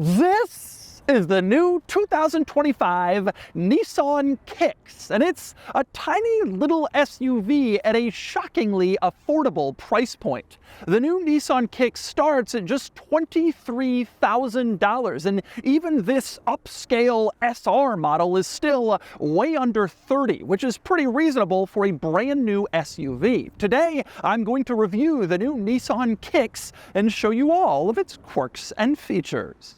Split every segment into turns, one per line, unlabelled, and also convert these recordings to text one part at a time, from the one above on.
This is the new 2025 Nissan Kicks, and it's a tiny little SUV at a shockingly affordable price point. The new Nissan Kicks starts at just $23,000, and even this upscale SR model is still way under $30,000, which is pretty reasonable for a brand new SUV. Today, I'm going to review the new Nissan Kicks and show you all of its quirks and features.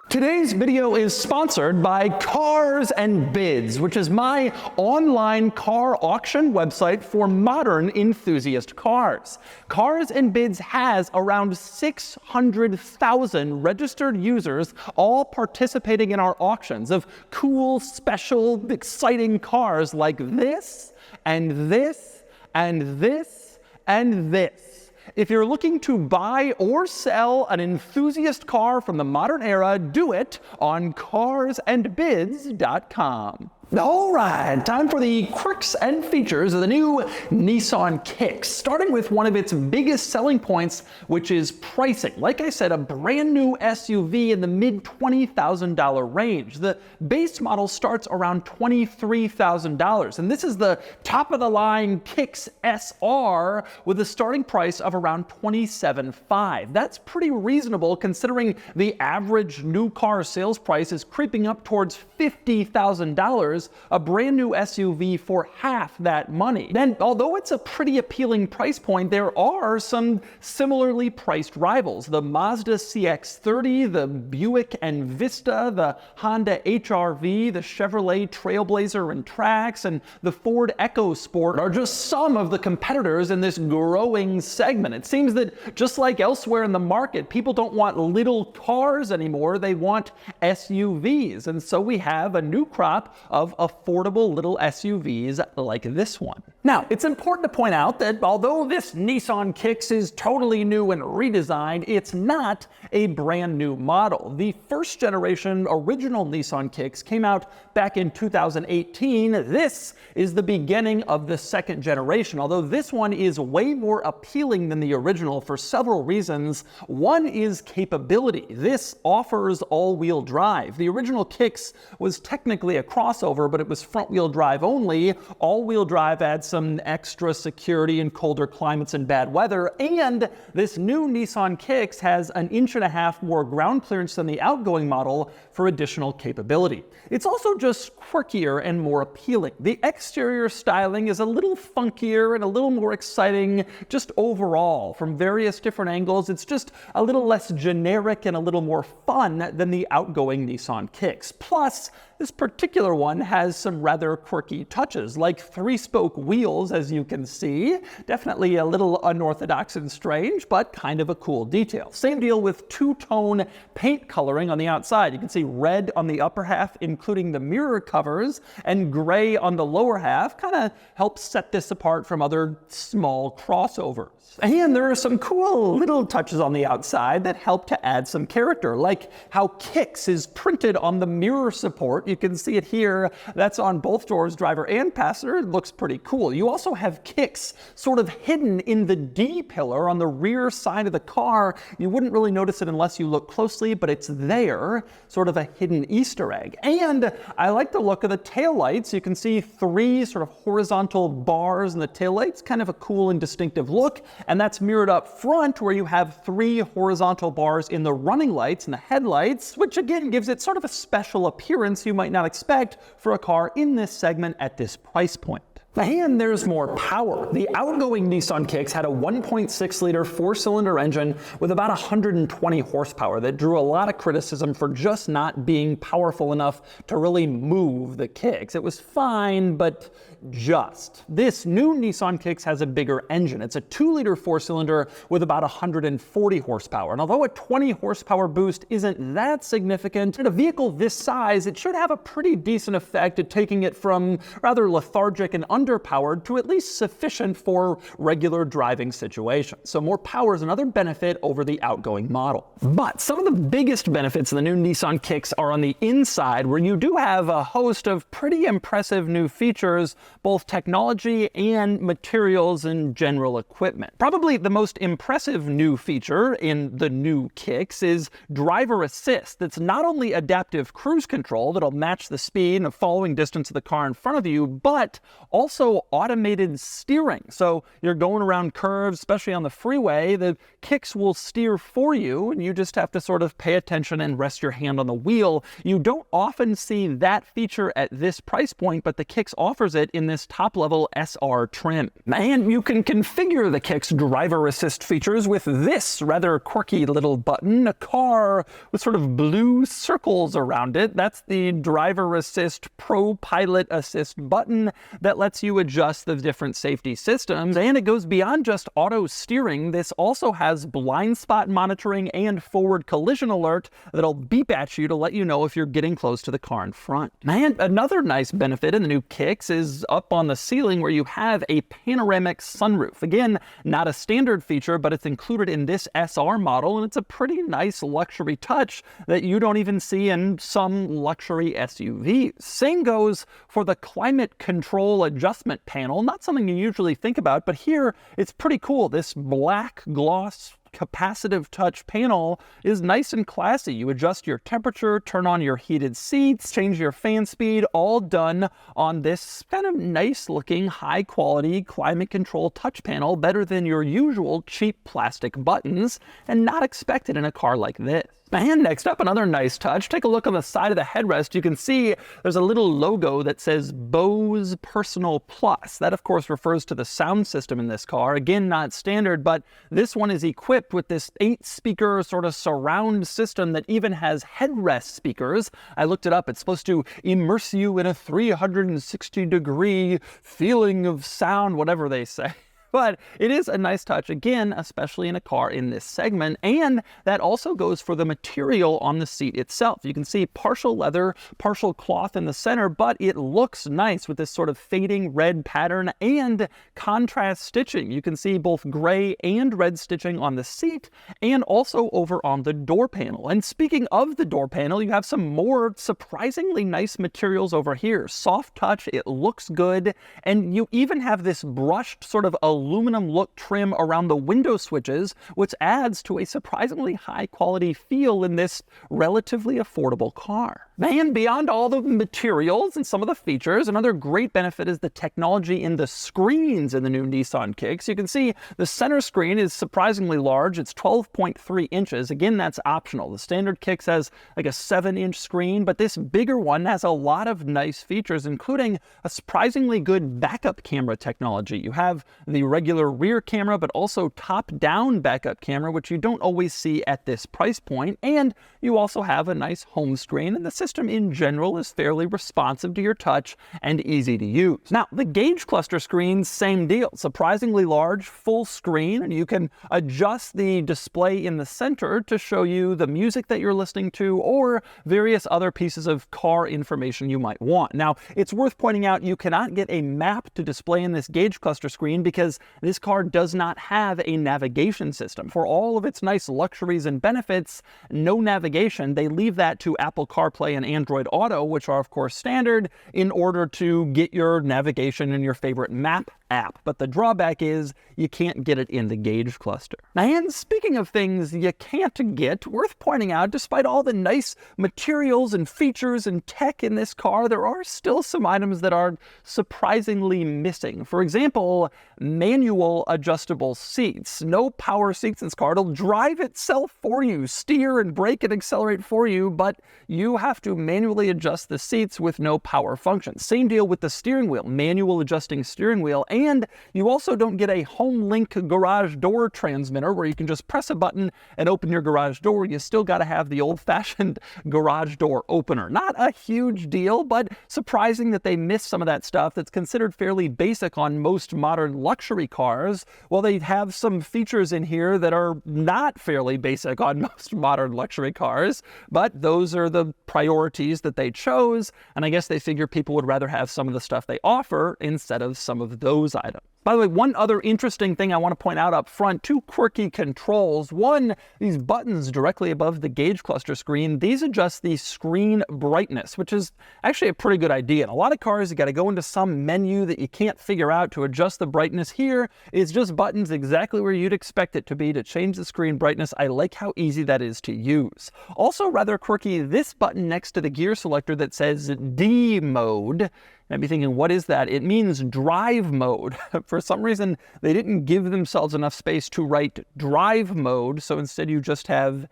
Today's video is sponsored by Cars and Bids, which is my online car auction website for modern enthusiast cars. Cars and Bids has around 600,000 registered users all participating in our auctions of cool, special, exciting cars like this, and this, and this, and this. If you're looking to buy or sell an enthusiast car from the modern era, do it on carsandbids.com. All right, time for the quirks and features of the new Nissan Kicks, starting with one of its biggest selling points, which is pricing. Like I said, a brand new SUV in the mid-$20,000 range. The base model starts around $23,000, and this is the top-of-the-line Kicks SR with a starting price of around $27,500. That's pretty reasonable considering the average new car sales price is creeping up towards $50,000. A brand new SUV for half that money. Then, although it's a pretty appealing price point, there are some similarly priced rivals. The Mazda CX-30, the Buick Envista, the Honda HR-V, the Chevrolet Trailblazer and Trax, and the Ford EcoSport are just some of the competitors in this growing segment. It seems that just like elsewhere in the market, people don't want little cars anymore, they want SUVs. And so we have a new crop of affordable little SUVs like this one. Now, it's important to point out that although this Nissan Kicks is totally new and redesigned, it's not a brand new model. The first generation original Nissan Kicks came out back in 2018. This is the beginning of the second generation, although this one is way more appealing than the original for several reasons. One is capability. This offers all-wheel drive. The original Kicks was technically a crossover, but it was front-wheel drive only. All-wheel drive adds some extra security in colder climates and bad weather, and this new Nissan Kicks has 1.5 inches more ground clearance than the outgoing model for additional capability. It's also just quirkier and more appealing. The exterior styling is a little funkier and a little more exciting just overall. From various different angles, it's just a little less generic and a little more fun than the outgoing Nissan Kicks. Plus, this particular one has some rather quirky touches, like 3-spoke wheels, as you can see. Definitely a little unorthodox and strange, but kind of a cool detail. Same deal with two-tone paint coloring on the outside. You can see red on the upper half, including the mirror covers, and gray on the lower half. Kind of helps set this apart from other small crossovers. And there are some cool little touches on the outside that help to add some character, like how Kicks is printed on the mirror support. You can see it here. That's on both doors, driver and passenger. It looks pretty cool. You also have Kicks sort of hidden in the D pillar on the rear side of the car. You wouldn't really notice it unless you look closely, but it's there, sort of a hidden Easter egg. And I like the look of the taillights. You can see 3 sort of horizontal bars in the taillights, kind of a cool and distinctive look. And that's mirrored up front where you have 3 horizontal bars in the running lights and the headlights, which again gives it sort of a special appearance you might not expect for a car in this segment at this price point. And there's more power. The outgoing Nissan Kicks had a 1.6-liter 4-cylinder engine with about 120 horsepower that drew a lot of criticism for just not being powerful enough to really move the Kicks. It was fine, but just. This new Nissan Kicks has a bigger engine. It's a 2-liter 4-cylinder with about 140 horsepower. And although a 20 horsepower boost isn't that significant, in a vehicle this size, it should have a pretty decent effect at taking it from rather lethargic and underpowered to at least sufficient for regular driving situations. So more power is another benefit over the outgoing model. But some of the biggest benefits of the new Nissan Kicks are on the inside, where you do have a host of pretty impressive new features, both technology and materials and general equipment. Probably the most impressive new feature in the new Kicks is driver assist. That's not only adaptive cruise control that'll match the speed and the following distance of the car in front of you, but also automated steering. So you're going around curves, especially on the freeway, the Kicks will steer for you, and you just have to sort of pay attention and rest your hand on the wheel. You don't often see that feature at this price point, but the Kicks offers it in this top-level SR trim. And you can configure the Kicks driver assist features with this rather quirky little button, a car with sort of blue circles around it. That's the driver assist Pro Pilot Assist button that lets you adjust the different safety systems, and it goes beyond just auto steering. This also has blind spot monitoring and forward collision alert that'll beep at you to let you know if you're getting close to the car in front. And another nice benefit in the new Kicks is up on the ceiling, where you have a panoramic sunroof. Again, not a standard feature, but it's included in this SR model, and it's a pretty nice luxury touch that you don't even see in some luxury SUVs. Same goes for the climate control adjustment panel. Not something you usually think about, but here it's pretty cool. This black gloss capacitive touch panel is nice and classy. You adjust your temperature, turn on your heated seats, change your fan speed, all done on this kind of nice looking, high quality climate control touch panel, better than your usual cheap plastic buttons, and not expected in a car like this. And next up, another nice touch. Take a look on the side of the headrest. You can see there's a little logo that says Bose Personal Plus. That, of course, refers to the sound system in this car. Again, not standard, but this one is equipped with this 8-speaker sort of surround system that even has headrest speakers. I looked it up. It's supposed to immerse you in a 360-degree feeling of sound, whatever they say. But it is a nice touch, again, especially in a car in this segment, and that also goes for the material on the seat itself. You can see partial leather, partial cloth in the center, but it looks nice with this sort of fading red pattern and contrast stitching. You can see both gray and red stitching on the seat and also over on the door panel. And speaking of the door panel, you have some more surprisingly nice materials over here. Soft touch, it looks good, and you even have this brushed sort of aluminum look trim around the window switches, which adds to a surprisingly high quality feel in this relatively affordable car. And beyond all the materials and some of the features, another great benefit is the technology in the screens in the new Nissan Kicks. You can see the center screen is surprisingly large. It's 12.3 inches. Again, that's optional. The standard Kicks has like a 7-inch screen, but this bigger one has a lot of nice features, including a surprisingly good backup camera technology. You have the regular rear camera, but also top-down backup camera, which you don't always see at this price point. And you also have a nice home screen, and the system in general is fairly responsive to your touch and easy to use. Now, the gauge cluster screen, same deal. Surprisingly large, full screen, and you can adjust the display in the center to show you the music that you're listening to or various other pieces of car information you might want. Now, it's worth pointing out you cannot get a map to display in this gauge cluster screen because this car does not have a navigation system. For all of its nice luxuries and benefits, no navigation. They leave that to Apple CarPlay and Android Auto, which are of course standard, in order to get your navigation in your favorite map app. But the drawback is you can't get it in the gauge cluster. And speaking of things you can't get, worth pointing out, despite all the nice materials and features and tech in this car, there are still some items that are surprisingly missing. For example, manual adjustable seats. No power seats in this car. It'll drive itself for you, steer and brake and accelerate for you, but you have to manually adjust the seats with no power function. Same deal with the steering wheel, manual adjusting steering wheel. And you also don't get a home link garage door transmitter where you can just press a button and open your garage door. You still got to have the old-fashioned garage door opener. Not a huge deal, but surprising that they missed some of that stuff that's considered fairly basic on most modern luxury cars. Well, they have some features in here that are not fairly basic on most modern luxury cars, but those are the priorities that they chose, and I guess they figure people would rather have some of the stuff they offer instead of some of those items. By the way, one other interesting thing I want to point out up front, two quirky controls. One, these buttons directly above the gauge cluster screen, these adjust the screen brightness, which is actually a pretty good idea. In a lot of cars, you got to go into some menu that you can't figure out to adjust the brightness. Here, it's just buttons exactly where you'd expect it to be to change the screen brightness. I like how easy that is to use. Also rather quirky, this button next to the gear selector that says D mode. I'd be thinking, what is that? It means drive mode. For some reason, they didn't give themselves enough space to write drive mode, so instead you just have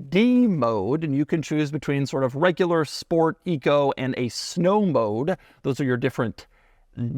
D mode, and you can choose between sort of regular, sport, eco, and a snow mode. Those are your different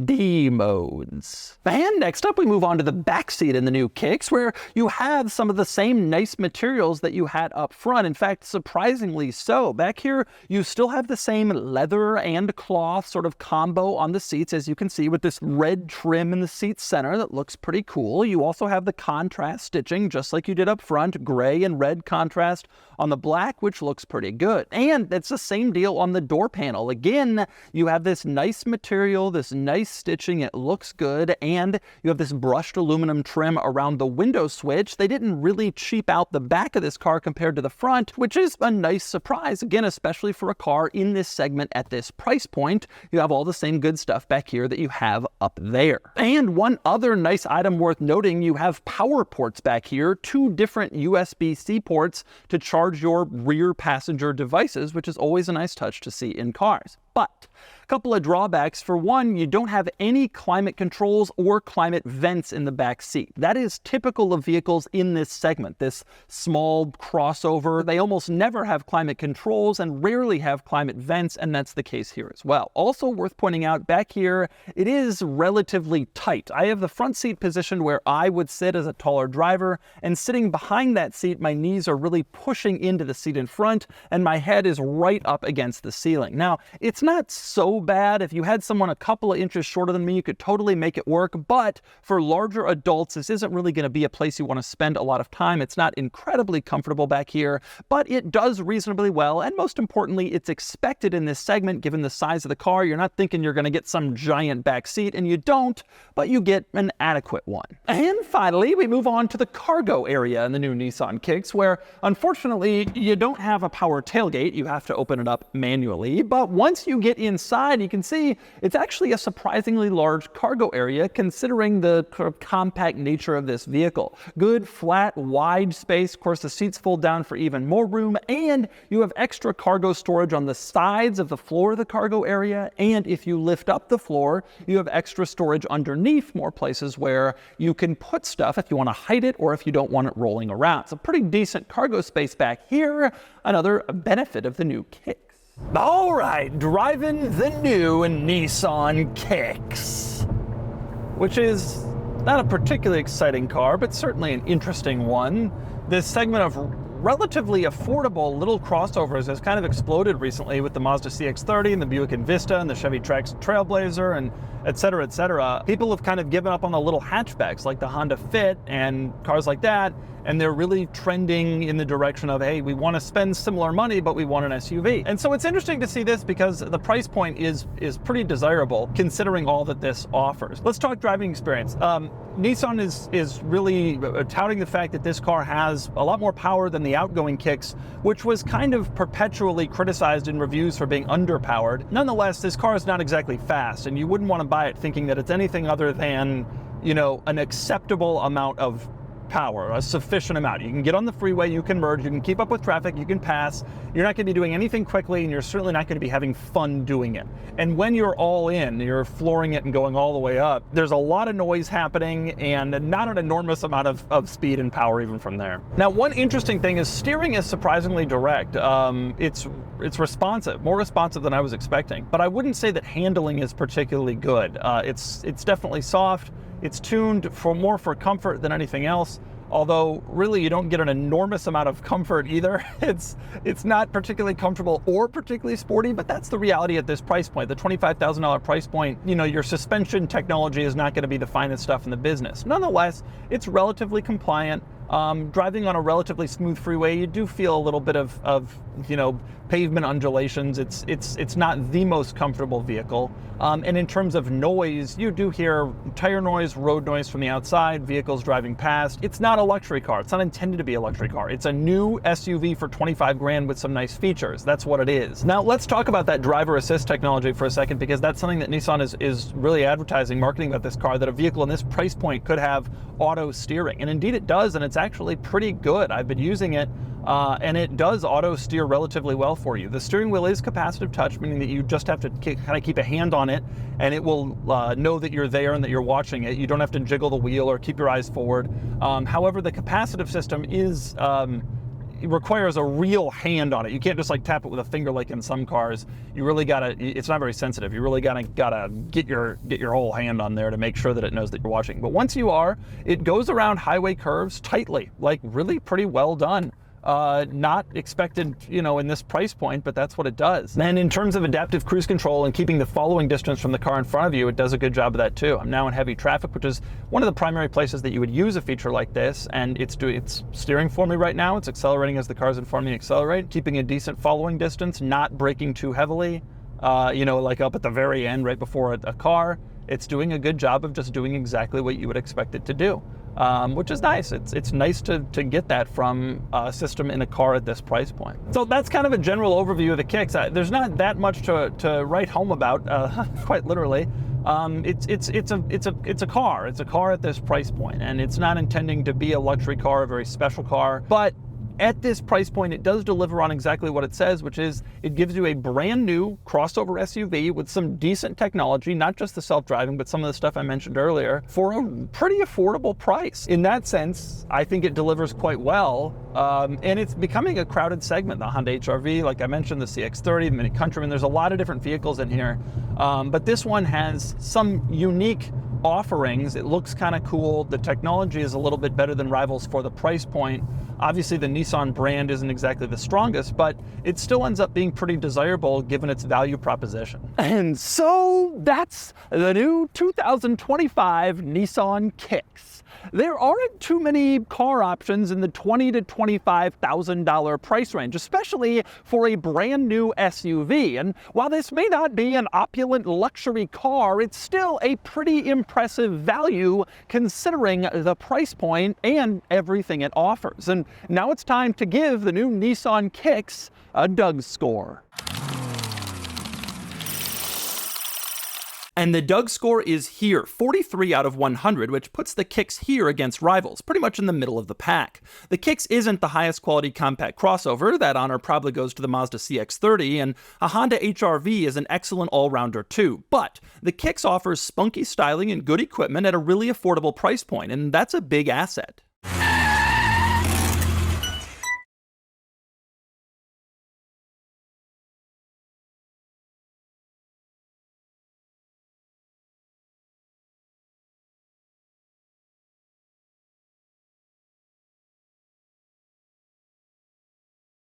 D modes. And next up, we move on to the back seat in the new Kicks, where you have some of the same nice materials that you had up front. In fact, surprisingly so. Back here, you still have the same leather and cloth sort of combo on the seats, as you can see, with this red trim in the seat center that looks pretty cool. You also have the contrast stitching, just like you did up front, gray and red contrast on the black, which looks pretty good. And it's the same deal on the door panel. Again, you have this nice material, this nice stitching, it looks good, and you have this brushed aluminum trim around the window switch. They didn't really cheap out the back of this car compared to the front, which is a nice surprise, again, especially for a car in this segment at this price point. You have all the same good stuff back here that you have up there. And one other nice item worth noting, you have power ports back here, two different USB-C ports to charge your rear passenger devices, which is always a nice touch to see in cars. But a couple of drawbacks. For one, you don't have any climate controls or climate vents in the back seat. That is typical of vehicles in this segment, this small crossover. They almost never have climate controls and rarely have climate vents, and that's the case here as well. Also worth pointing out, back here, it is relatively tight. I have the front seat positioned where I would sit as a taller driver, and sitting behind that seat, my knees are really pushing into the seat in front, and my head is right up against the ceiling. Now, it's not so bad. If you had someone a couple of inches shorter than me, you could totally make it work, but for larger adults, this isn't really going to be a place you want to spend a lot of time. It's not incredibly comfortable back here, but it does reasonably well, and most importantly, it's expected in this segment given the size of the car. You're not thinking you're going to get some giant back seat, and you don't, but you get an adequate one. And finally, we move on to the cargo area in the new Nissan Kicks, where unfortunately, you don't have a power tailgate. You have to open it up manually, but once you get inside, you can see it's actually a surprisingly large cargo area considering the compact nature of this vehicle. Good, flat, wide space. Of course, the seats fold down for even more room, and you have extra cargo storage on the sides of the floor of the cargo area, and if you lift up the floor, you have extra storage underneath, more places where you can put stuff if you want to hide it or if you don't want it rolling around. It's a pretty decent cargo space back here, another benefit of the new Kicks. All right, driving the new Nissan Kicks, which is not a particularly exciting car, but certainly an interesting one. This segment of relatively affordable little crossovers has kind of exploded recently with the Mazda CX-30 and the Buick Envista and the Chevy Trailblazer and et cetera, et cetera. People have kind of given up on the little hatchbacks like the Honda Fit and cars like that, and they're really trending in the direction of, hey, we want to spend similar money, but we want an SUV. And so it's interesting to see this because the price point is pretty desirable considering all that this offers. Let's talk driving experience. Nissan is really touting the fact that this car has a lot more power than the outgoing Kicks, which was kind of perpetually criticized in reviews for being underpowered. Nonetheless, this car is not exactly fast, and you wouldn't want to buy it thinking that it's anything other than, you know, an acceptable amount of power, a sufficient amount. You can get on the freeway, you can merge, you can keep up with traffic, you can pass. You're not going to be doing anything quickly, and you're certainly not going to be having fun doing it. And when you're all in, you're flooring it and going all the way up, there's a lot of noise happening and not an enormous amount of speed and power even from there. Now, one interesting thing is steering is surprisingly direct. It's it's responsive, more responsive than I was expecting. But I wouldn't say that handling is particularly good. It's definitely soft. It's tuned more for comfort than anything else. Although really you don't get an enormous amount of comfort either. It's not particularly comfortable or particularly sporty, but that's the reality at this price point. The $25,000 price point, you know, your suspension technology is not going to be the finest stuff in the business. Nonetheless, it's relatively compliant. Driving on a relatively smooth freeway, you do feel a little bit of you know, pavement undulations. It's not the most comfortable vehicle. And in terms of noise, you do hear tire noise, road noise from the outside, vehicles driving past. It's not a luxury car. It's not intended to be a luxury car. It's a new SUV for 25 grand with some nice features. That's what it is. Now let's talk about that driver assist technology for a second, because that's something that Nissan is really advertising, marketing about this car, that a vehicle in this price point could have auto steering. And indeed it does, and it's actually pretty good. I've been using it, and it does auto steer relatively well for you. The steering wheel is capacitive touch, meaning that you just have to kind of keep a hand on it, and it will know that you're there and that you're watching it. You don't have to jiggle the wheel or keep your eyes forward. However, the capacitive system is it requires a real hand on it. You can't just like tap it with a finger like in some cars. You really gotta, it's not very sensitive. You really gotta get your whole hand on there to make sure that it knows that you're watching. But once you are, it goes around highway curves tightly, like really pretty well done. Not expected, you know, in this price point, but that's what it does. And in terms of adaptive cruise control and keeping the following distance from the car in front of you, it does a good job of that too. I'm now in heavy traffic, which is one of the primary places that you would use a feature like this, and it's steering for me right now. It's accelerating as the cars in front of me accelerate, keeping a decent following distance, not braking too heavily, you know, like up at the very end right before a car. It's doing a good job of just doing exactly what you would expect it to do. Which is nice. It's nice to get that from a system in a car at this price point. So that's kind of a general overview of the Kicks. There's not that much to write home about, quite literally. It's a car. It's a car at this price point, and it's not intending to be a luxury car, a very special car, but at this price point, it does deliver on exactly what it says, which is it gives you a brand new crossover SUV with some decent technology, not just the self-driving, but some of the stuff I mentioned earlier, for a pretty affordable price. In that sense, I think it delivers quite well, and it's becoming a crowded segment. The Honda HR-V, like I mentioned, the CX-30, the Mini Countryman, there's a lot of different vehicles in here, but this one has some unique offerings. It looks kind of cool. The technology is a little bit better than rivals for the price point. Obviously, the Nissan brand isn't exactly the strongest, but it still ends up being pretty desirable given its value proposition. And so that's the new 2025 Nissan Kicks. There aren't too many car options in the $20,000 to $25,000 price range, especially for a brand new SUV. And while this may not be an opulent luxury car, it's still a pretty impressive value considering the price point and everything it offers. And now it's time to give the new Nissan Kicks a DougScore. And the DougScore is here, 43 out of 100, which puts the Kicks here against rivals, pretty much in the middle of the pack. The Kicks isn't the highest quality compact crossover. That honor probably goes to the Mazda CX-30, and a Honda HR-V is an excellent all-rounder too. But the Kicks offers spunky styling and good equipment at a really affordable price point, and that's a big asset.